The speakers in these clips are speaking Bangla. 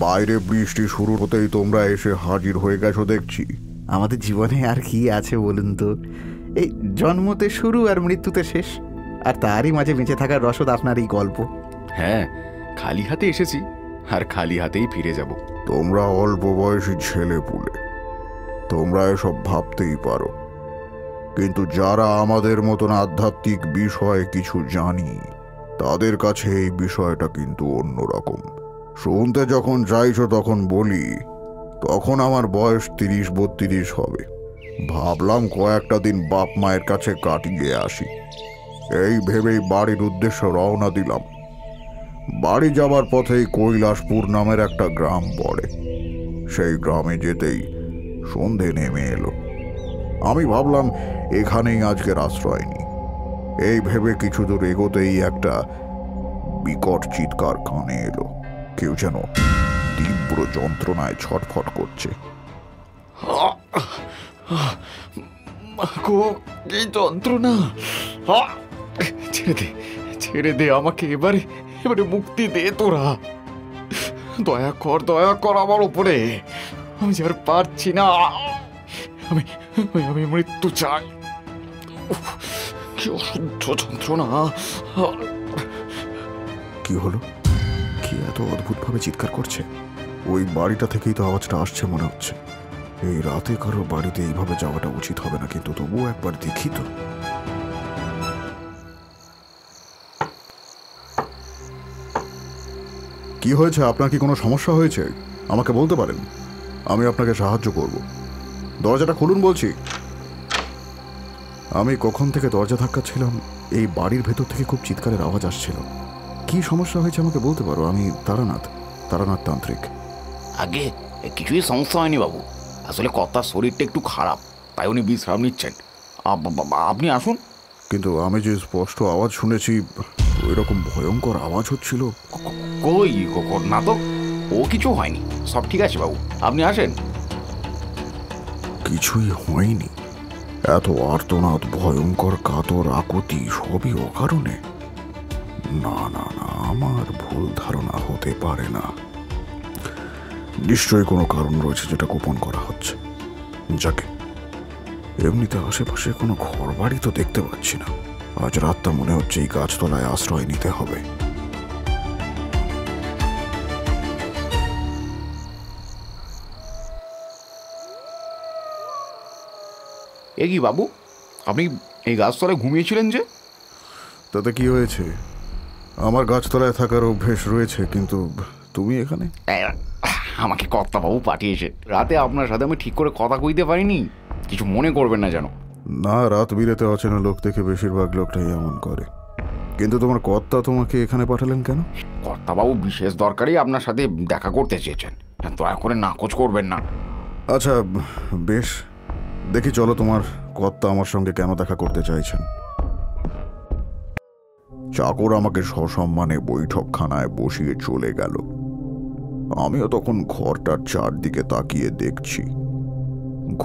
বাইরে বৃষ্টি শুরু হতেই তোমরা এসে হাজির হয়ে গেছো দেখছি। আমাদের জীবনে আর কি আছে বলুন তো? এই জন্মতে শুরু আর মৃত্যুতে শেষ, আর তারই মাঝে বেঁচে থাকার রসদ আপনার এই গল্প। হ্যাঁ, খালি হাতে এসেছি আর খালি হাতেই ফিরে যাব। তোমরা অল্প বয়সী ছেলে পুলে, তোমরা এসব ভাবতেই পারো, কিন্তু যারা আমাদের মতন আধ্যাত্মিক বিষয়ে কিছু জানি তাদের কাছে এই বিষয়টা কিন্তু অন্যরকম। শুনতে যখন চাইছো তখন বলি, তখন আমার বয়স 30-32 হবে। ভাবলাম কয়েকটা দিন বাপ মায়ের কাছে কাটিয়ে আসি, এই ভেবেই বাড়ির উদ্দেশ্যে রওনা দিলাম। বাড়ি যাবার পথেই কৈলাসপুর নামের একটা গ্রাম পড়ে। সেই গ্রামে যেতেই সন্ধে নেমে এলো। আমি ভাবলাম এখানেই আজকের আশ্রয় নিই। এই ভেবে কিছু দূর এগোতেই একটা বিকট চিৎকার কানে এলো। কেউ যেন তীব্র যন্ত্রণায় ছটফট করছে। কি যন্ত্রণা! ছেড়ে দে, ছেড়ে দে আমাকে, এবারে মুক্তি দে তোরা। দয়া কর আমার উপরে, আমি আর পারছি না। আমি মৃত্যু চাই। কি অসহ্য যন্ত্রণা! কি হলো? কি এত অদ্ভুতভাবে চিৎকার করছে? ওই বাড়িটা থেকেই তো আওয়াজটা আসছে মনে হচ্ছে। এই রাতে কারোর বাড়িতে এইভাবে যাওয়াটা উচিত হবে না, কিন্তু তবুও একবার দেখি তো। কি হয়েছে? আপনার কি কোনো সমস্যা হয়েছে? আমাকে বলতে পারেন, আমি আপনাকে সাহায্য করব। দরজাটা খুলুন বলছি। আমি কখন থেকে দরজা ধাক্কাচ্ছিলাম, এই বাড়ির ভেতর থেকে খুব চিৎকারের আওয়াজ আসছিল। কি সমস্যা হয়েছে আমাকে বলতে পারো? আমি তারানাথ তান্ত্রিক। আগে কিছুই সমস্যা হয়নি বাবু, আসলে কর্তার শরীরটা একটু খারাপ, তাই উনি বিশ্রাম নিচ্ছেন। আপনি আসুন। কিন্তু আমি যে স্পষ্ট আওয়াজ শুনেছি, ওই রকম ভয়ঙ্কর আওয়াজ হচ্ছিল। কই না তো, ও কিছু হয়নি, সব ঠিক আছে বাবু, আপনি আসেন। কিছুই হয়নি? এত আর্তনাদ, ভয়ঙ্কর কাতর আকুতি, সবই অকারণে? না না না, আমার ভুল ধারণা হতে পারে না। নিশ্চয়ই কোনো কারণ রয়েছে যেটা গোপন করা হচ্ছে। যাকে এমনিতে আশেপাশে কোনো ঘর বাড়ি তো দেখতে পাচ্ছি না। আজ রাতটা মনে হচ্ছে এই গাছতলায় আশ্রয় নিতে হবে। এ কি বাবু, আপনি এই গাছতলায় ঘুমিয়েছিলেন যে? তাতে কি হয়েছে? আমার গাছতলায় থাকার অভ্যেস রয়েছে, কিন্তু তুমি এখানে? আমাকে কর্তাবাবু পাঠিয়েছে। রাতে আপনার সাথে আমি ঠিক করে কথা কইতে পারিনি, কিছু মনে করবেন না যেন। না, রাত বিরেতে অচেনা লোক দেখে বেশিরভাগ লোকটাই এমন করে। কিন্তু তোমার কর্তা তোমাকে এখানে পাঠালেন কেন? কর্তাবাবু বিশেষ দরকারই আপনার সাথে দেখা করতে চেয়েছেন, দয়া করে নাকচ করবেন না। আচ্ছা বেশ, দেখি চলো তোমার কর্তা আমার সঙ্গে কেন দেখা করতে চাইছেন। চাকর আমাকে সসম্মানে বৈঠকখানায় বসিয়ে চলে গেল। আমিও তখন ঘরটার চারদিকে তাকিয়ে দেখছি।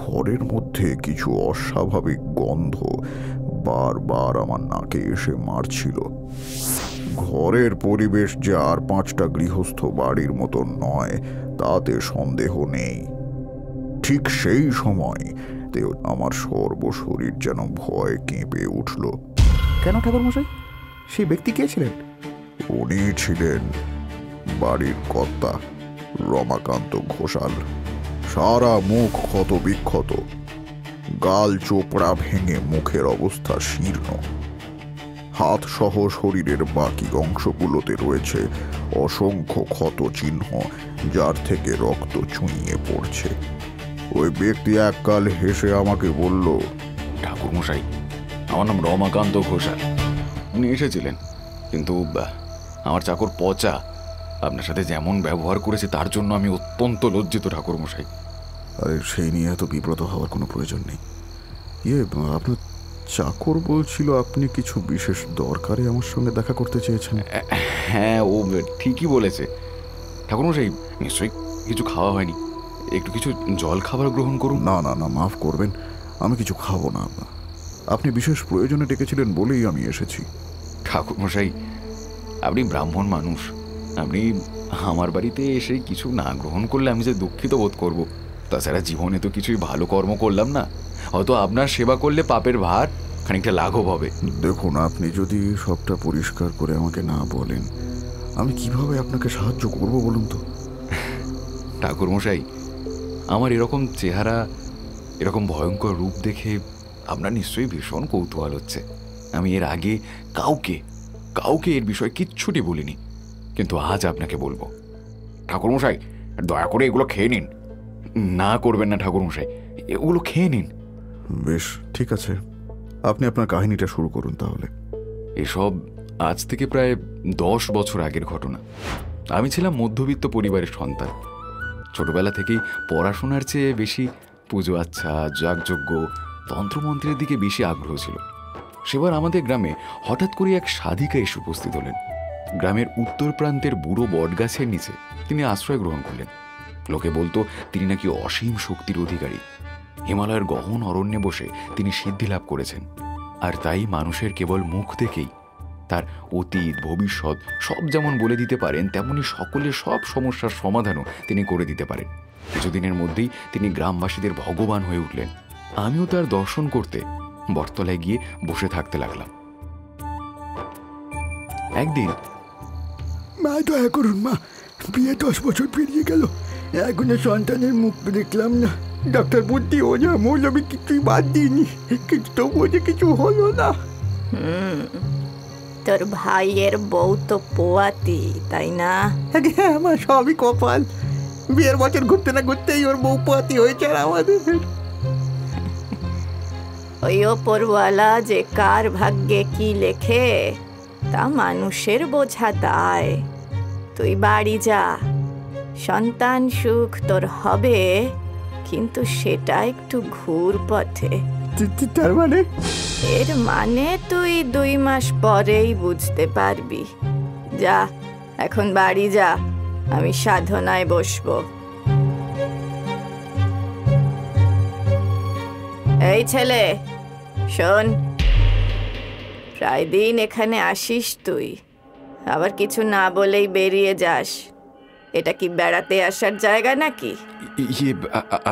ঘরের মধ্যে কিছু অস্বাভাবিক গন্ধ বারবার আমার নাকে এসে মারছিল। ঘরের পরিবেশ যে আর 5টা গৃহস্থ বাড়ির মতো নয় তাতে সন্দেহ নেই। ঠিক সেই সময় আমার সর্বশরীর যেন ভয় কেঁপে উঠল। কেন ঠাকুরমশাই? সেই ব্যক্তি কে ছিলেন? উনি ছিলেন বাড়ির কর্তা রমাকান্ত ঘোষাল। সারা মুখ ক্ষত বিক্ষত, গাল চোপড়া ভেঙে মুখের অবস্থা শীর্ণ। হাত সহ শরীরের বাকি অংশগুলোতে রয়েছে অসংখ্য ক্ষত চিহ্ন, যার থেকে রক্ত চুইয়ে পড়ছে। ওই ব্যক্তি এককাল হেসে আমাকে বলল, ঠাকুরমশাই, আমার নাম রমাকান্ত ঘোষাল। উনি এসেছিলেন, কিন্তু আমার চাকর পচা আপনার সাথে যেমন ব্যবহার করেছে তার জন্য আমি অত্যন্ত লজ্জিত ঠাকুরমশাই। আরে সেই নিয়ে এত বিব্রত হওয়ার কোনো প্রয়োজন নেই। আপনার চাকর বলছিল আপনি কিছু বিশেষ দরকারে আমার সঙ্গে দেখা করতে চেয়েছেন। হ্যাঁ, ও ঠিকই বলেছে। ঠাকুরমশাই, নিশ্চয়ই কিছু খাওয়া হয়নি, একটু কিছু জল খাবার গ্রহণ করুন। না না না, মাফ করবেন, আমি কিছু খাবো না। আপনি বিশেষ প্রয়োজনে ডেকেছিলেন বলেই আমি এসেছি। ঠাকুরমশাই, আপনি ব্রাহ্মণ মানুষ, আপনি আমার বাড়িতে এসে কিছু না গ্রহণ করলে আমি যে দুঃখিত বোধ করব। তাছাড়া জীবনে তো কিছুই ভালো কর্ম করলাম না, হয়তো আপনার সেবা করলে পাপের ভার খানিকটা লাঘব হবে। দেখুন, আপনি যদি সবটা পরিষ্কার করে আমাকে না বলেন, আমি কিভাবে আপনাকে সাহায্য করব বলুন তো? ঠাকুরমশাই, আমার এরকম চেহারা, এরকম ভয়ঙ্কর রূপ দেখে আপনার নিশ্চয়ই ভীষণ কৌতূহল হচ্ছে। আমি এর আগে কাউকে কাউকে এর বিষয়ে কিচ্ছুটি বলিনি, কিন্তু আজ আপনাকে বলবো। ঠাকুরমশাই, দয়া করে এগুলো খেয়ে নিন। না করবেন না ঠাকুরমশাই, এগুলো খেয়ে নিন। বেশ, ঠিক আছে, আপনি আপনার কাহিনীটা শুরু করুন তাহলে। এসব আজ থেকে প্রায় 10 বছর আগের ঘটনা। আমি ছিলাম মধ্যবিত্ত পরিবারের সন্তান। ছোটবেলা থেকেই পড়াশোনার চেয়ে বেশি পুজো আচ্ছা, যাগযজ্ঞ, তন্ত্রমন্ত্রের দিকে বেশি আগ্রহ ছিল। সেবার আমাদের গ্রামে হঠাৎ করে এক সাধিকা এসে উপস্থিত হলেন। গ্রামের উত্তর প্রান্তের বুড়ো বটগাছের নিচে তিনি আশ্রয় গ্রহণ করলেন। লোকে বলতো তিনি নাকি অসীম শক্তির অধিকারী। হিমালয়ের গহন অরণ্যে বসে তিনি সিদ্ধি লাভ করেছেন, আর তাই মানুষের কেবল মুখ দেখেই তার অতীত ভবিষ্যৎ সব যেমন বলে দিতে পারেন, তেমনি সকলের সব সমস্যার সমাধানও তিনি করে দিতে পারেন। কিছুদিনের মধ্যেই তিনি গ্রামবাসীদের ভগবান হয়ে উঠলেন। আমিও তার দর্শন করতে বটতলায় গিয়ে বসে থাকতে লাগলাম। একদিন, মা, দয়া করুন মা, বিয়ে 10 বছর পেরিয়ে গেল, এখনো সন্তানের মুখ দেখলাম না। ডাক্তার বুদ্ধি, ওঝা মৌলবি কিছুই বাদ দিইনি, কিন্তু তবুও যে কিছু হলো না। তোর ভাইয়ের বউ তো পোয়াতি, তাই না? হ্যাঁ, আমার সবই কপাল। বিয়ের বছর ঘুরতে না ঘুরতেই ওর বউ পাতি হয়েছে আর আমাদের। ওই ওপরওয়ালা যে কার ভাগ্যে কি লেখে তা মানুষের বোঝা দায়। তুই বাড়ি যা, সন্তান সুখ তোর হবে, কিন্তু সেটা একটু ঘুর পথে। তার মানে? এর মানে তুই 2 মাস পরেই বুঝতে পারবি। যা, এখন বাড়ি যা, আমি সাধনায় বসবো। এই ছেলে, শোন, প্রায় দিন এখানে আসিস তুই, আবার কিছু না বলেই বেরিয়ে যাস। এটা কি বেড়াতে আসার জায়গা নাকি?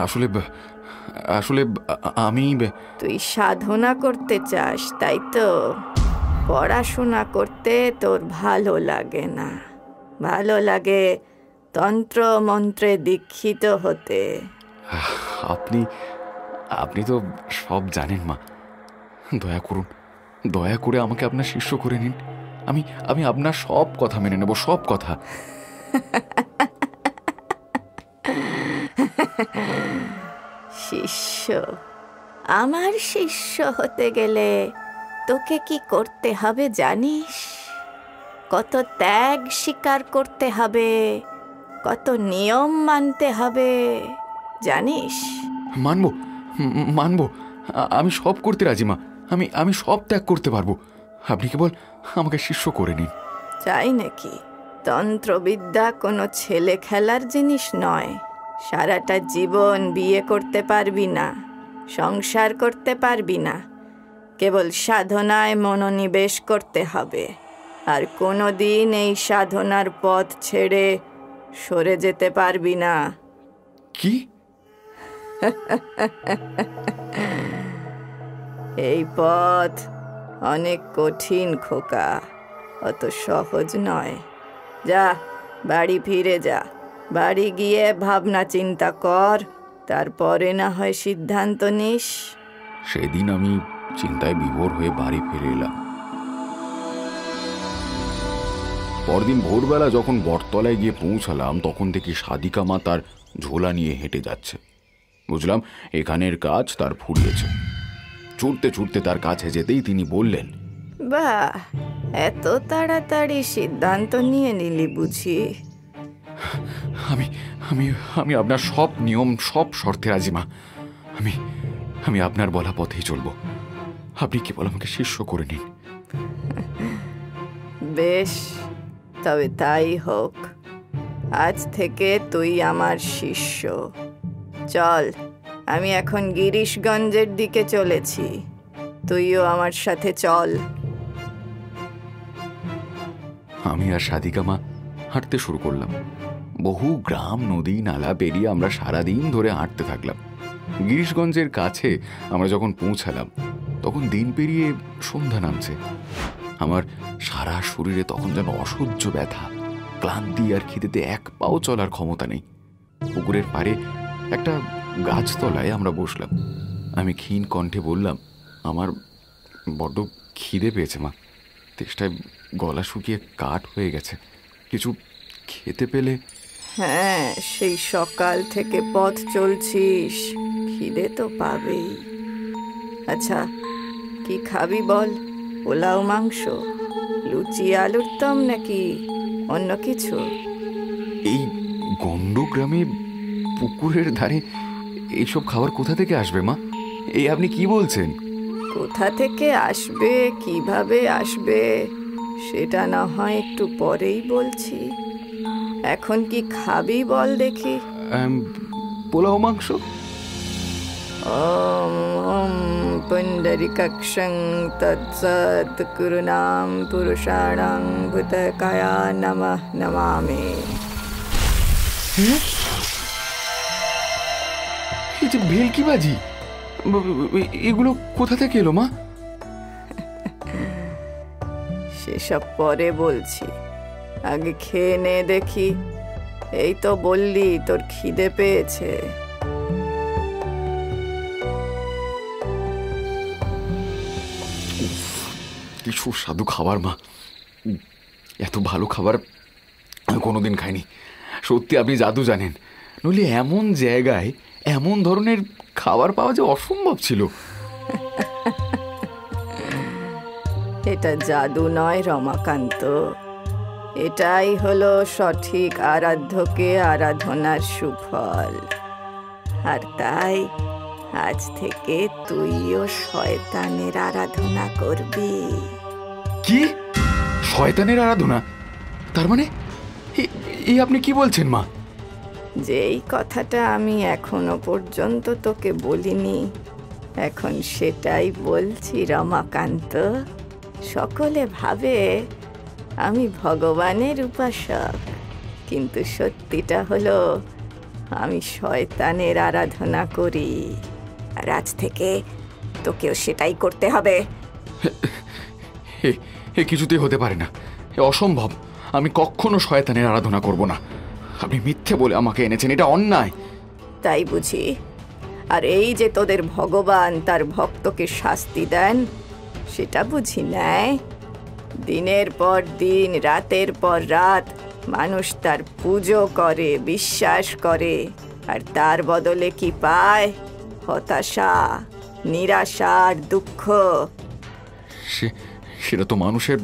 আসলে আসলে আমি তুই সাধনা করতে চাস, তাই তো? পড়াশোনা করতে তোর ভালো লাগে না, ভালো লাগে তন্ত্র মন্ত্রে দীক্ষিত হতে। আপনি আপনি তো সব জানেন মা। দয়া করুন, দয়া করে আমাকে আপনার শিষ্য করে নিন। আমি আমি আপনার সব কথা মেনে নেব, সব কথা। শিষ্য? আমার শিষ্য হতে গেলে তোকে কি করতে হবে জানিস? কত ত্যাগ স্বীকার করতে হবে, কত নিয়ম মানতে হবে জানিস? মানবো, মানবো, আমি সব করতে রাজি মা। আমি সব ত্যাগ করতে পারবো। আপনি কেবল আমাকে শিষ্য করে নিন। চাই নাকি? তন্ত্রবিদ্যা কোনো ছেলে খেলার জিনিস নয়। সারাটা জীবন বিয়ে করতে পারবি না, সংসার করতে পারবি না, কেবল সাধনায় মনোনিবেশ করতে হবে। আর কোনো দিন এই সাধনার পথ ছেড়ে সরে যেতে পারবি না। কি? এই পথ অনেক কঠিন খোকা, অত সহজ নয়। যা, বাড়ি ফিরে যা। বাড়ি গিয়ে ভাবনা চিন্তা কর, তারপরে না হয় সিদ্ধান্ত নিস। সেদিন আমি চিন্তায় বিভোর হয়ে বাড়ি ফিরে এলাম। পরদিন ভোরবেলা যখন বটতলায় গিয়ে পৌঁছালাম, তখন দেখি সাধিকা মা তার ঝোলা নিয়ে হেঁটে যাচ্ছে। বুঝলাম এখানের কাজ তার ফুরিয়েছে। ছুটতে ছুটতে তার কাছে যেতেই তিনি বললেন, বাহ, এত তাড়াতাড়ি সিদ্ধান্ত নিয়ে নিলি বুঝি? আমি আমি আমি আপনার সব নিয়ম, সব শর্তে রাজি মা। আমি আমি আপনার বলা পথেই চলব। আপনি কেবল আমাকে শিষ্য করে নিন। বেশ, তবে তাই হোক। আজ থেকে তুই আমার শিষ্য। চল, আমি এখন গিরিশগঞ্জের দিকে চলেছি, তুইও আমার সাথে চল। আমি আর সাধিকা মা হাঁটতে শুরু করলাম। বহু গ্রাম, নদী, নালা পেরিয়ে আমরা সারাদিন ধরে হাঁটতে থাকলাম। গিরিশগঞ্জের কাছে আমরা যখন পৌঁছালাম তখন দিন পেরিয়ে সন্ধ্যা নামছে। আমার সারা শরীরে তখন যেন অসহ্য ব্যথা, ক্লান্তি আর খিদেতে এক পাও চলার ক্ষমতা নেই। পুকুরের পাড়ে একটা গাছতলায় আমরা বসলাম। আমি ক্ষীণ কণ্ঠে বললাম, আমার বড্ড খিদে পেয়েছে মা, তেষ্টায় গলা শুকিয়ে কাঠ হয়ে গেছে, কিছু খেতে পেলে। হ্যাঁ, সেই সকাল থেকে পথ চলছিস, খিদে তো পাবেই। আচ্ছা, কি খাবি বল? পোলাও, মাংস, লুচি, আলুর দম নাকি অন্য কিছু? এই গণ্ডগ্রামে পুকুরের ধারে এইসব খাবার কোথা থেকে আসবে মা? এই আপনি কি বলছেন? কোথা থেকে আসবে, কিভাবে আসবে সেটা না হয় একটু পরেই বলছি। এখন কি খাবি বল দেখি? পোলাও, মাংস। ওম ওম পুণ্ডরিকাক্ষং তৎসৎ করুণাম পুরুষাণাং ভূতকায়া নমঃ নমামি। এই যে ভেলকিবাজি, এগুলো কোথা থেকে এলো মা? সেসব পরে বলছি, আগে খেয়ে নে দেখি। এই তো বললি তোর খিদে পেয়েছে। কি সুস্বাদু খাবার মা, এত ভালো খাবার আমি কোনোদিন খাইনি। সত্যি আপনি জাদু জানেন, নইলে এমন জায়গায় এমন ধরনের খাবার পাওয়া যে অসম্ভব ছিল। এটা জাদু নয় রমাকান্ত, এটাই হলো সঠিক আরাধ্যকে আরাধনার সুফল। আর তাই আজ থেকে তুইও শয়তানের আরাধনা করবি। কি? শয়তানের আরাধনা? তার মানে এই আপনি কি বলছেন মা? যেই কথাটা আমি এখনো পর্যন্ত তোকে বলিনি, এখন সেটাই বলছি রমাকান্ত। সকলে ভাবে আমি ভগবানের উপাসক, কিন্তু সত্যিটা হলো আমি শয়তানের আরাধনা করি। আর আজ থেকে তোকেও সেটাই করতে হবে। এ কিছুতেই হতে পারে না, এ অসম্ভব। আমি কখনো শয়তানের আরাধনা করব না। আপনি মিথ্যে বলে আমাকে এনেছেন, এটা অন্যায়। তাই বুঝি? আর এই যে তোদের ভগবান তার ভক্তকে শাস্তি দেন, সেটা বুঝি নেয়? দিনের পর দিন, রাতের পর রাত মানুষ তার পুজো করে, বিশ্বাস করে, আর তার বদলে কি পায়? হতাশা, নিরাশা আর দুঃখ। সেটা তো মানুষের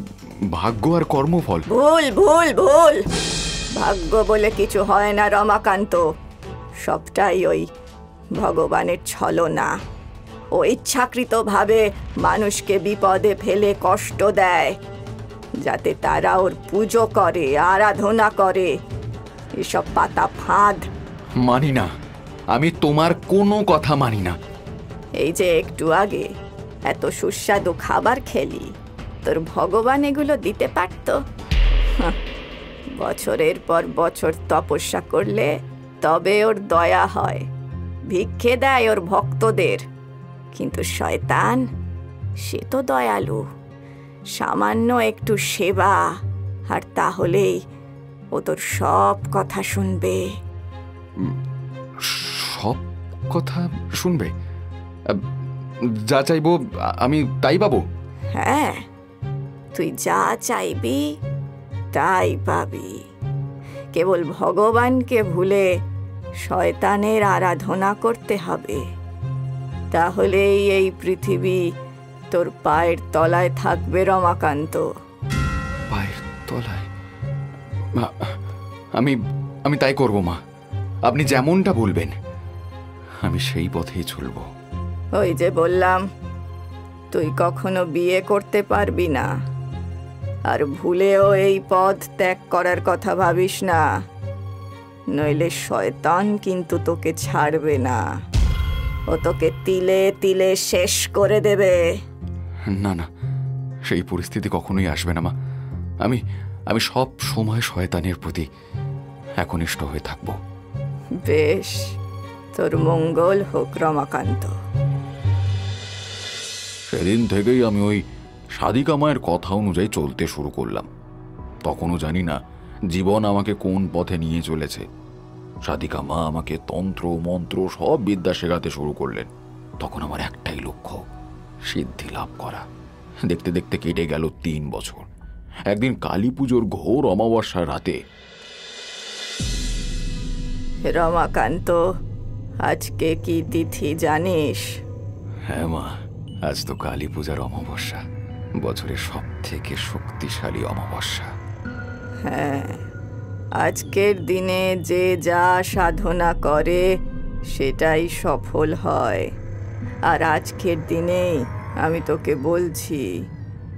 ভাগ্য আর কর্মফল। ভুল ভুল ভুল, ভাগ্য বলে কিছু হয় না রমাকান্ত। সবটাই ওই ভগবানের ছলনা। ও ইচ্ছাকৃতভাবে মানুষকে বিপদে ফেলে কষ্ট দেয়, যাতে তারা ওর পুজো করে, আরাধনা করে। এসব পাতা ফাঁদ। মানি না, আমি তোমার কোনো কথা মানি না। এই যে একটু আগে এত সুস্বাদু খাবার খেলি, তোর ভগবান এগুলো দিতে পারত? বছরের পর বছর তপস্যা করলে তবে ওর দয়া হয়, ভিক্ষে দেয় ওর ভক্তদের। কিন্তু শয়তান, সে তো দয়ালু। সামান্য একটু সেবা আর তাহলেই ও তোর সব কথা শুনবে। সব কথা শুনবে? যা চাইবো আমি তাই পাবো? হ্যাঁ, তুই যা চাইবি তাই পাবি। কেবল ভগবানকে ভুলে শয়তানের আরাধনা করতে হবে, তাহলেই এই পৃথিবী তোর পায়ের তলায় থাকবে রমাকান্ত। পায়ের তলায়? আমি আমি তাই করব মা, আপনি যেমনটা বলবেন আমি সেই পথেই চলব। ওই যে বললাম, তুই কখনো বিয়ে করতে পারবি না, আর ভুলেও এই পথ ত্যাগ করার কথা ভাবিস না, নইলে শয়তান কিন্তু তোকে ছাড়বে না। ও তোকে তিলে তিলে শেষ করে দেবে। না না, সেই পরিস্থিতি কখনোই আসবে না মা। আমি আমি সব সময় শয়তানের প্রতি একনিষ্ঠ হয়ে থাকব। বেশ, তোর মঙ্গল হোক রমাকান্ত। সেদিন থেকেই আমি ওই সাদিকা মায়ের কথা অনুযায়ী চলতে শুরু করলাম। তখনও জানি না জীবন আমাকে কোন পথে নিয়ে চলেছে। সাদিকা মা আমাকে তন্ত্র মন্ত্র সব বিদ্যা শেখাতে শুরু করলেন। তখন আমার একটাই লক্ষ্য, সিদ্ধি লাভ করা। দেখতে দেখতে কেটে গেল 3 বছর। একদিন কালী পুজোর ঘোর অমাবস্যার রাতে। রমাকান্ত, আজকে কি তিথি জানিস? হ্যাঁ মা, আজ তো কালী পূজার অমাবস্যা, বছরের সব থেকে শক্তিশালী অমাবস্যা। হ্যাঁ, আজকের দিনে যে যা সাধনা করে সেটাই সফল হয়। আর আজকের দিনেই আমি তোকে বলছি,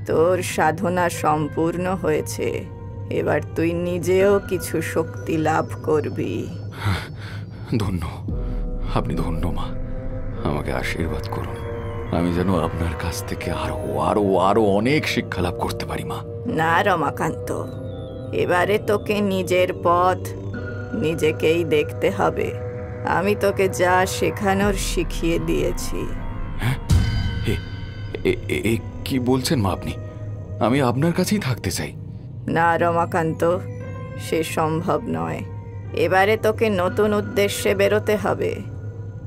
তোর সাধনা সম্পূর্ণ হয়েছে। এবার তুই নিজেও কিছু শক্তি লাভ করবি। ধন্য, আপনি ধন্য মা। আমাকে আশীর্বাদ করুন, আমি যেন আপনার কাছ থেকে আরো আরো আরো অনেক শিক্ষা লাভ করতে পারি মা। না রমাকান্ত, এবারে তোকে নিজের পথ নিজেকেই দেখতে হবে। আমি তোকে যা শেখানোর শিখিয়ে দিয়েছি। কি বলছেন মা আপনি? আমি আপনার কাছেই থাকতে চাই। না রমাকান্ত, সে সম্ভব নয়। এবারে তোকে নতুন উদ্দেশ্যে বেরোতে হবে।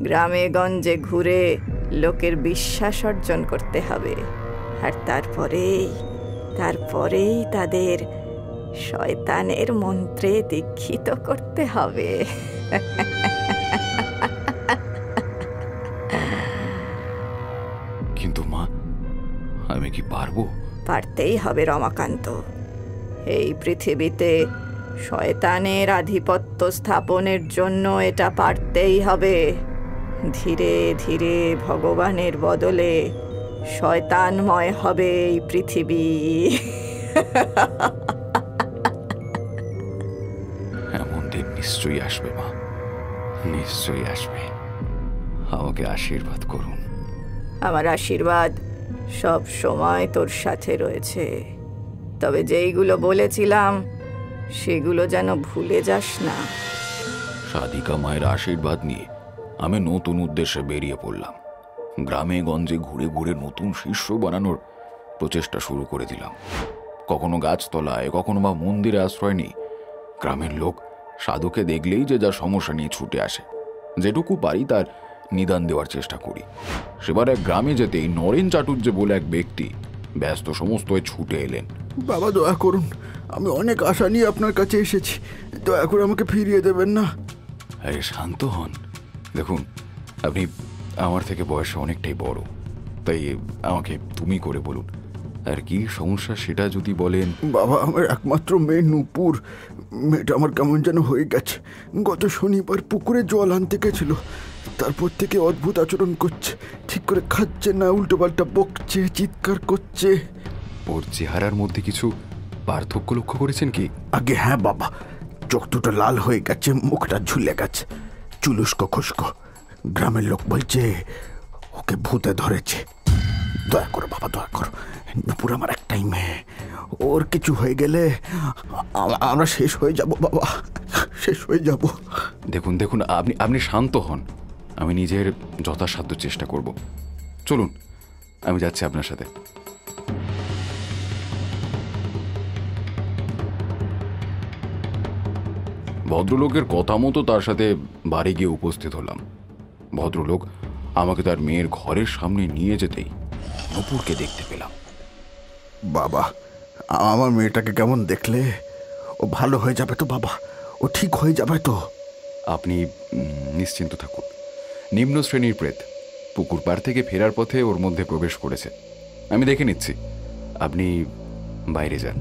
গ্রামে গঞ্জে ঘুরে লোকের বিশ্বাস অর্জন করতে হবে। আর তারপরেই তাদের শয়তানের মন্ত্রে দীক্ষিত করতে হবে। কিন্তু মা, আমি কি পারবো? পারতেই হবে রমাকান্ত। এই পৃথিবীতে শয়তানের আধিপত্য স্থাপনের জন্য এটা পারতেই হবে। ধীরে ধীরে ভগবানের বদলে শয়তানময় হবে এই পৃথিবী। এমন দিন নিশ্চয়ই আসবে মা, নিশ্চয়ই আসবে। আমাকে আশীর্বাদ করুন। আমার আশীর্বাদ সব সময় তোর সাথে রয়েছে। তবে যেইগুলো বলেছিলাম সেগুলো যেন ভুলে যাস না। সাদিকা মায়ের আশীর্বাদ নিয়ে আমি নতুন উদ্দেশ্যে বেরিয়ে পড়লাম। গ্রামে গঞ্জে ঘুরে ঘুরে নতুন শিষ্য বানানোর প্রচেষ্টা শুরু করে দিলাম। কখনো গাছতলায়, কখনো বা মন্দিরে আশ্রয় নিই। গ্রামের লোক সাধুকে দেখলেই যে যা সমস্যা নিয়ে ছুটে আসে। যেটুকু পারি তার নিদান দেওয়ার চেষ্টা করি। সেবার এক গ্রামে যেতেই নরেন চাটুর্যে বলে এক ব্যক্তি ব্যস্ত সমস্ত হয়ে ছুটে এলেন। বাবা, দয়া করুন, আমি অনেক আশা নিয়ে আপনার কাছে এসেছি, দয়া করে আমাকে ফিরিয়ে দেবেন না। আরে শান্ত হন। দেখুন, আপনি আমার থেকে বয়সে অনেকটাই বড়, তাই আমাকে তুমি করে বলুন। আর কি সমস্যা সেটা যদি বলেন। বাবা, আমার একমাত্র মেয়ে নূপুর, মেয়েটা আমার কেমন যেন হয়ে গেছে। গত শনিবার পুকুরে জল আনতে গেছিল, তারপর থেকে অদ্ভুত আচরণ করছে। ঠিক করে খাচ্ছে না, উল্টোপাল্টা বকছে, চিৎকার করছে। ওর চেহারার মধ্যে কিছু পার্থক্য লক্ষ্য করেছেন কি? আগে হ্যাঁ বাবা, চোখ দুটো লাল হয়ে গেছে, মুখটা ঝুলে গেছে, চুলুস্কো খুস্কো। গ্রামের লোক বলছে ওকে ভূতে ধরেছে। দয়া করো বাবা, দয়া করো। নূপুর আমার একটাই মেয়ে, ওর কিছু হয়ে গেলে আমরা শেষ হয়ে যাব বাবা, শেষ হয়ে যাব। দেখুন দেখুন, আপনি শান্ত হন। আমি নিজের যথাসাধ্য চেষ্টা করব। চলুন, আমি যাচ্ছি আপনার সাথে। ভদ্রলোকের কথা মতো তার সাথে বাড়ি গিয়ে উপস্থিত হলাম। ভদ্রলোক আমাকে তার মেয়ের ঘরের সামনে নিয়ে যেতেই নূপুরকে দেখতে পেলাম। বাবা, আমার মেয়েটাকে কেমন দেখলে? ও ভালো হয়ে যাবে তো বাবা? ও ঠিক হয়ে যাবে তো? আপনি নিশ্চিন্ত থাকুন। নিম্ন শ্রেণীর প্রেত পুকুর পাড় থেকে ফেরার পথে ওর মধ্যে প্রবেশ করেছে। আমি দেখে নিচ্ছি, আপনি বাইরে যান।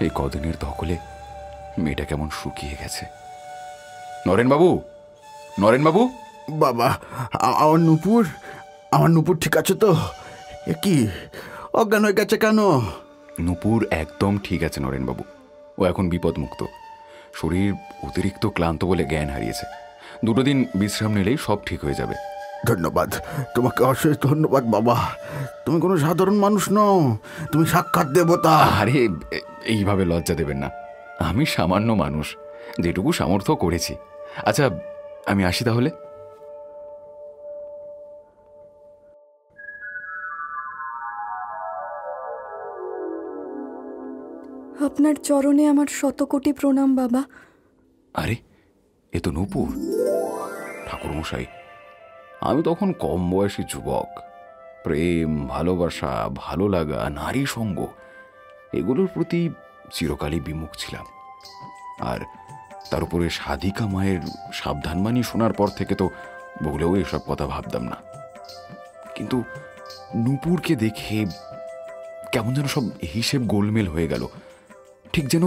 এই কদিনের ধকলে মেয়েটা কেমন শুকিয়ে গেছে। নরেনবাবু, নরেনবাবু। বাবা, আমার নুপুর ঠিক আছে তো? এ কি, অজ্ঞান হয়ে গেছে কেন? নূপুর একদম ঠিক আছে নরেনবাবু। ও এখন বিপদমুক্ত। শরীর অতিরিক্ত ক্লান্ত বলে জ্ঞান হারিয়েছে। 2 দিন বিশ্রাম নিলেই সব ঠিক হয়ে যাবে। ধন্যবাদ, তোমাকে অশেষ ধন্যবাদ বাবা। তুমি কোনো সাধারণ মানুষ নও, তুমি সাক্ষাৎ দেবতা। আরে এইভাবে লজ্জা দেবেন না, আমি সামান্য মানুষ, যেটুকু সামর্থ্য করেছি। আচ্ছা, আমি আসি তাহলে। আপনার চরণে আমার শতকোটি প্রণাম বাবা। আরে, এ তো নূপুর। ঠাকুরমশাই, আমি তখন কম বয়সী যুবক। প্রেম, ভালোবাসা, ভালো লাগা, নারী সঙ্গ, এগুলোর প্রতি চিরকালই বিমুখ ছিলাম। আর তার উপরে সাধিকা মায়ের সাবধানবাণী শোনার পর থেকে তো বলেও এসব কথা ভাবতাম না। কিন্তু নূপুরকে দেখে কেমন যেন সব হিসেব গোলমেল হয়ে গেল, ঠিক যেন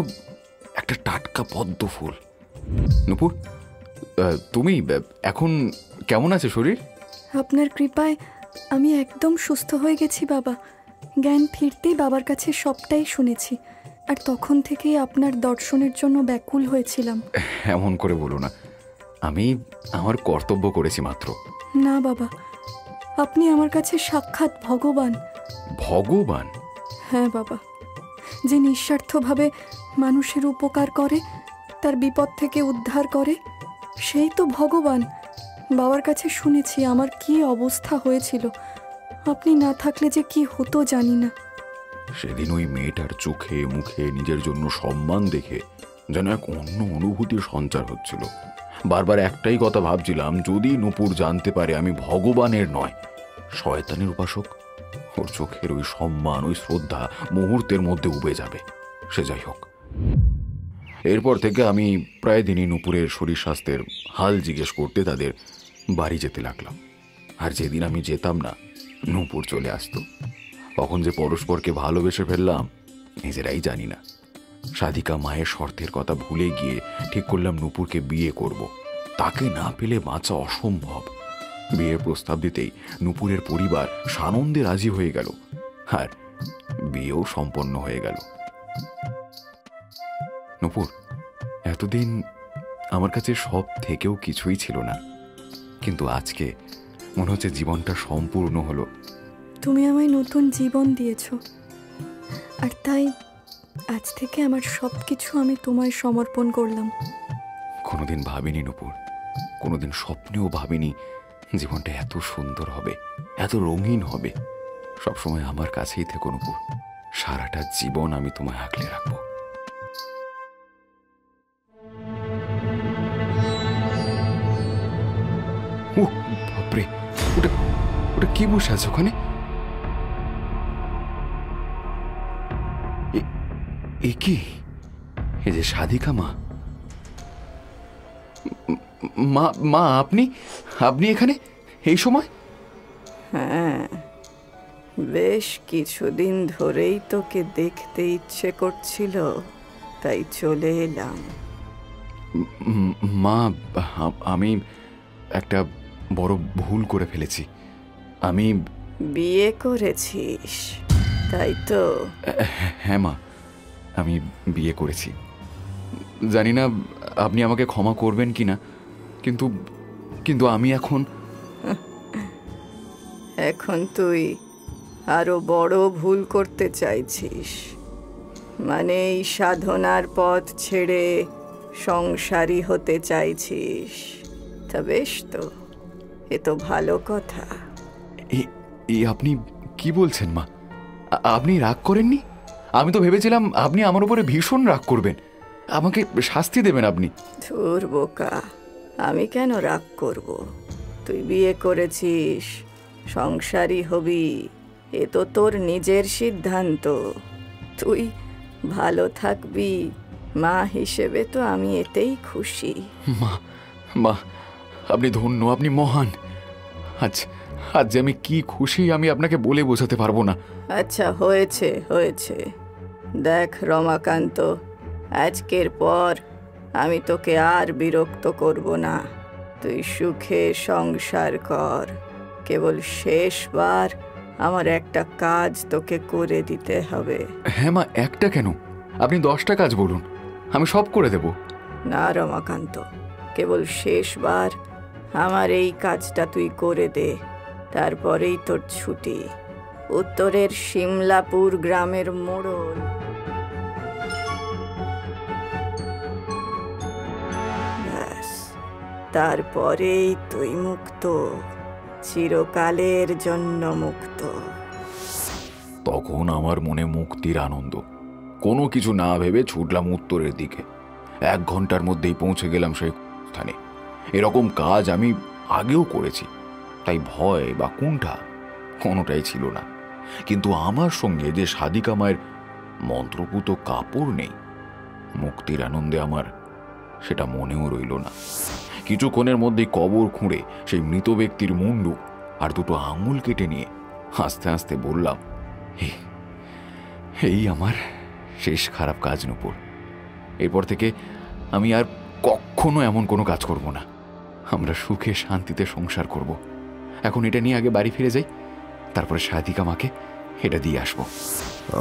একটা টাটকা পদ্ম ফুল। নূপুর, তুমি এখন কেমন আছে শরীর? আপনার কৃপায় আমি একদম সুস্থ হয়ে গেছি বাবা। জ্ঞান ফিরতেই বাবার কাছে সবটাই শুনেছি, আর তখন থেকেই আপনার দর্শনের জন্য ব্যাকুল হয়েছিলাম। এমন করে বলো না, আমি আমার কর্তব্য করেছি মাত্র। না বাবা, আপনি আমার কাছে সাক্ষাৎ ভগবান। ভগবান? হ্যাঁ বাবা, যে নিঃস্বার্থভাবে মানুষের উপকার করে, তার বিপদ থেকে উদ্ধার করে, সেই তো ভগবান। বাবার কাছে শুনেছি আমার কি অবস্থা হয়েছিল। আপনি না থাকলে যে কি হতো জানি না। সেদিন ওই মেয়েটার চোখে মুখে নিজের জন্য সম্মান দেখে যেন এক অন্য অনুভূতির সঞ্চার হচ্ছিল। বারবার একটাই কথা ভাবছিলাম, যদি নূপুর জানতে পারে আমি ভগবানের নয়, শয়তানের উপাসক, ওর চোখের ওই সম্মান, ওই শ্রদ্ধা মুহূর্তের মধ্যে উবে যাবে। সে যাই হোক, এরপর থেকে আমি প্রায় দিনই নূপুরের শরীর স্বাস্থ্যের হাল জিজ্ঞেস করতে তাদের বাড়ি যেতে লাগলাম। আর যেদিন আমি যেতাম না, নূপুর চলে আসতো। কখন যে পরস্পরকে ভালোবেসে ফেললাম নিজেরাই জানি না। সাধিকা মায়ের শর্তের কথা ভুলে গিয়ে ঠিক করলাম নূপুরকে বিয়ে করব। তাকে না পেলে বাঁচা অসম্ভব। বিয়ের প্রস্তাব দিতেই নূপুরের পরিবার সানন্দে রাজি হয়ে গেল, আর বিয়েও সম্পন্ন হয়ে গেল। নূপুর, এতদিন আমার কাছে সব থেকেও কিছুই ছিল না, কিন্তু আজকে মনে হচ্ছে জীবনটা সম্পূর্ণ হলো। তুমি আমায় নতুন জীবন দিয়েছ, আর তাই আজ থেকে আমার সব কিছু আমি তোমায় সমর্পণ করলাম। কোনোদিন ভাবিনি নূপুর, কোনোদিন স্বপ্নেও ভাবিনি জীবনটা এত সুন্দর হবে, এত রঙিন হবে। সবসময় আমার কাছেই থেকো নূপুর, সারাটা জীবন আমি তোমায় আগলে রাখবো। ও বাপরে, ওটা ওটা কি বসে আছে ওখানে? এ কি? এই যে সাধিকা মা। মা, মা, আপনি আপনি এখানে এই সময়? হ্যাঁ, বেশ কিছুদিন ধরেই তোকে দেখতে ইচ্ছে করছিল, তাই চলে এলাম। মা, আমি একটা বড় ভুল করে ফেলেছি। আমি বিয়ে করেছিস, তাই তো? হ্যাঁ মা, আমি বিয়ে করেছি। জানি না আপনি আমাকে ক্ষমা করবেন কিনা, কিন্তু কিন্তু আমি এখন তুই আরো বড় ভুল করতে চাইছিস, মানে এই সাধনার পথ ছেড়ে সংসারী হতে চাইছিস। তা বেশ তো, এ তো ভালো কথা। এই আপনি কি বলছেন মা? আপনি রাগ করেননি? আমি তো ভেবেছিলাম আপনি আমার উপরে ভীষণ রাগ করবেন, আমাকে শাস্তি দেবেন আপনি। ধুর বোকা, আমি কেন রাগ করব? তুই বিয়ে করেছিস, সংসারী হবি, এ তো তোর নিজের সিদ্ধান্ত। তুই ভালো থাকবি, মা হিসেবে তো আমি এতেই খুশি। মা, মা, আপনি ধন্য, আপনি মহান। আজ আজ আমি কি খুশি আমি আপনাকে বলে বোঝাতে পারবো না। আচ্ছা, হয়েছে হয়েছে। দেখ রমাকান্ত, আজকের পর আমি তোকে আর বিরক্ত করব না। তুই সুখে সংসার কর। কেবল শেষবার আমার একটা কাজ তোকে করে দিতে হবে। হ্যাঁ মা, একটা কেন, আপনি 10টা কাজ বলুন, আমি সব করে দেব। না রমাকান্ত, কেবল শেষবার আমার এই কাজটা তুই করে দে, তারপরেই তোর ছুটি। উত্তরের শিমলাপুর গ্রামের মোড়ল ব্যাস, তারপরেই তুই মুক্ত, চিরকালের জন্য মুক্ত। তখন আমার মনে মুক্তির আনন্দ। কোনো কিছু না ভেবে ছুটলাম উত্তরের দিকে। 1 ঘন্টার মধ্যেই পৌঁছে গেলাম সেই স্থানে। এরকম কাজ আমি আগেও করেছি, তাই ভয় বা কুণ্ঠা কোনোটাই ছিল না। কিন্তু আমার সঙ্গে যে সাদিকা মায়ের মন্ত্রপুত কাপড় নেই, মুক্তির আনন্দে আমার সেটা মনেও রইল না। কিছুক্ষণের মধ্যেই কবর খুঁড়ে সেই মৃত ব্যক্তির মুন্ডু আর 2টো আঙুল কেটে নিয়ে হাসতে হাসতে বললাম, এই আমার শেষ খারাপ কাজ নূপুর। এরপর থেকে আমি আর কখনো এমন কোনো কাজ করব না। আমরা সুখে শান্তিতে সংসার করব। এখন এটা নিয়ে আগে বাড়ি ফিরে যাই, তারপরে সাদিকা মাকে এটা দিয়ে আসবো।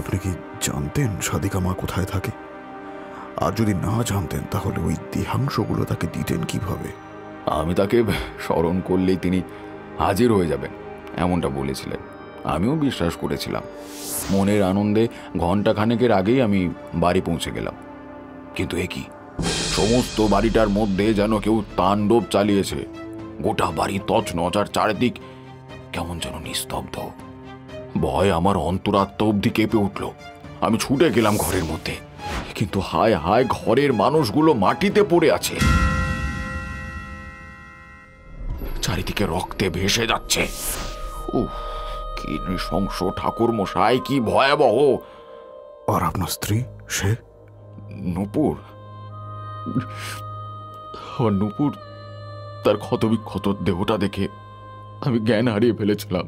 আপনি কি জানতেন সাদিকা মা কোথায় থাকে? আর যদি না জানতেন তাহলে ওই দেহাংশগুলো তাকে দিতেন কিভাবে? আমি তাকে স্মরণ করলেই তিনি হাজির হয়ে যাবেন, এমনটা বলেছিলেন। আমিও বিশ্বাস করেছিলাম। মনের আনন্দে ঘণ্টাখানেকের আগেই আমি বাড়ি পৌঁছে গেলাম। কিন্তু এ কি, সমস্ত বাড়িটার মধ্যে যেন কেউ তাণ্ডব চালিয়েছে। গোটা বাড়ি তছনছ, আর চারিদিক কেমন যেন নিস্তব্ধ। ভয় আমার অন্তরাত্মা অবধি কেঁপে উঠল। আমি ছুটে গেলাম ঘরের মধ্যে, কিন্তু হায় হায়, ঘরের মানুষগুলো মাটিতে পড়ে আছে, চারিদিকে রক্তে ভেসে যাচ্ছে। উফ, কি নৃশংস ঠাকুর মশাই, কি ভয়াবহ! আর আপনার স্ত্রী, সে? নূপুর, নূপুর, তার ক্ষতবিক্ষত দেহটা দেখে আমি জ্ঞান হারিয়ে ফেলেছিলাম।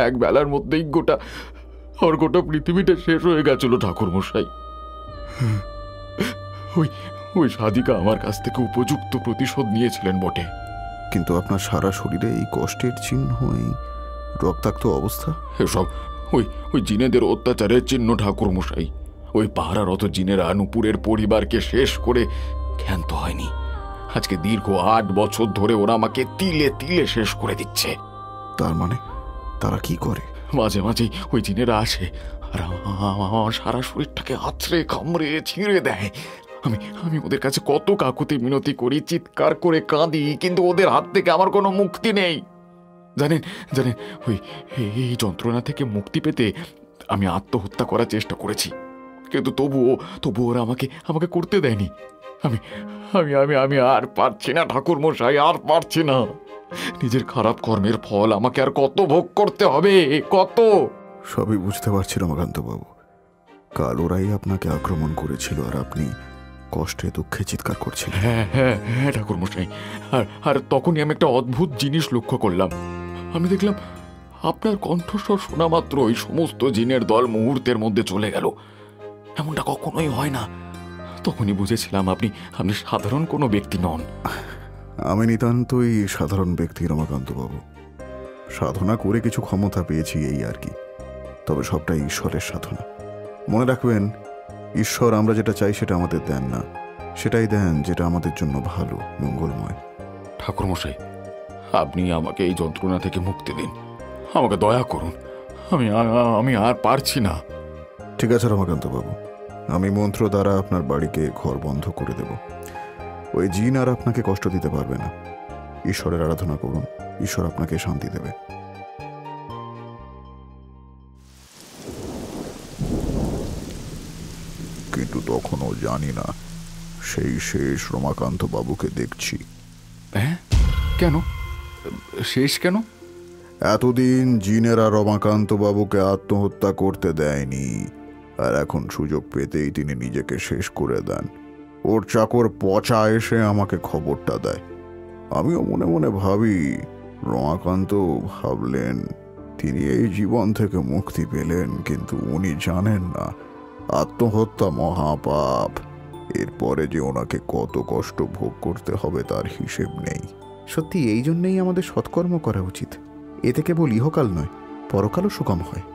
1 বেলার মধ্যেই গোটা পৃথিবীটা শেষ হয়ে গেছিল ঠাকুর মশাই। ওই সাদিকা আমার কাছ থেকে উপযুক্ত প্রতিশোধ নিয়েছিলেন বটে, কিন্তু আপনার সারা শরীরে এই কষ্টের চিহ্ন, এই রক্তাক্ত অবস্থা, এসব ওই জিনেদের অত্যাচারের চিহ্ন ঠাকুর মশাই। ওই পাহারারত জিনেরা নূপুরের পরিবারকে শেষ করে ক্ষান্ত হয়নি। আজকে দীর্ঘ 8 বছর ধরে ওরা আমাকে তিলে তিলে শেষ করে দিচ্ছে। তার মানে তারা কি করে? মাঝে মাঝেই ওই জিনেরা আসে আর আমার সারা শরীরটাকে আছড়ে কামড়ে ছিঁড়ে দেয়। আমি ওদের কাছে কত কাকুতি মিনতি করি, চিৎকার করে কাঁদি, কিন্তু ওদের হাত থেকে আমার কোনো মুক্তি নেই। জানেন, এই যন্ত্রণা থেকে মুক্তি পেতে আমি আত্মহত্যা করার চেষ্টা করেছি, কিন্তু তবুও ওরা আমাকে করতে দেয়নি। আমি আর পারছি না ঠাকুর মশাই, আর পারছি না। নিজের খারাপ কর্মের ফল আমাকে আর কত ভোগ করতে হবে, কত! সবই বুঝতে পারছি রমাকান্ত বাবু। কাল ওরাই আপনাকে আক্রমণ করেছিল আর আপনি কষ্টে দুঃখে চিৎকার করছিলেন। হ্যাঁ ঠাকুর মশাই, আর তখনই আমি একটা অদ্ভুত জিনিস লক্ষ্য করলাম। আমি দেখলাম আপনার কণ্ঠস্বর শোনা মাত্র ওই সমস্ত জিনের দল মুহূর্তের মধ্যে চলে গেল। এমনটা কখনোই হয় না। তখনই বুঝেছিলাম আপনি সাধারণ কোনো ব্যক্তি নন। আমি নিতান্তই সাধারণ ব্যক্তি রমাকান্ত বাবু। সাধনা করে কিছু ক্ষমতা পেয়েছি, এই আর কি। তবে সবটাই ঈশ্বরের সাধনা। মনে রাখবেন, ঈশ্বর আমরা যেটা চাই সেটা আমাদের দেন না, সেটাই দেন যেটা আমাদের জন্য ভালো, মঙ্গলময়। ঠাকুর মশাই, আপনি আমাকে এই যন্ত্রণা থেকে মুক্তি দিন, আমাকে দয়া করুন। আমি আর পারছি না। ঠিক আছে রমাকান্ত বাবু, আমি মন্ত্র দ্বারা আপনার বাড়িকে ঘর বন্ধ করে দেব। ওই জিন আর আপনাকে কষ্ট দিতে পারবে না। ঈশ্বরের আরাধনা করুন, ঈশ্বর আপনাকে শান্তি দেবে। কিন্তু তখনও জানি না সেই শেষ রমাকান্ত বাবুকে দেখছি। হ্যাঁ, কেন শেষ? কেন? এতদিন জিনেরা রমাকান্ত বাবুকে আত্মহত্যা করতে দেয়নি, আর এখন সুযোগ পেতেই তিনি নিজেকে শেষ করে দেন। ওর চাকর পচা এসে আমাকে খবরটা দেয়। আমিও মনে মনে ভাবি, রমাকান্ত ভাবলেন তিনি এই জীবন থেকে মুক্তি পেলেন, কিন্তু উনি জানেন না আত্মহত্যা মহাপাপ। এরপরে যে ওনাকে কত কষ্ট ভোগ করতে হবে তার হিসেব নেই। সত্যি এই জন্যেই আমাদের সৎকর্ম করা উচিত। এতে কেবল ইহকাল নয়, পরকালও সুগম হয়।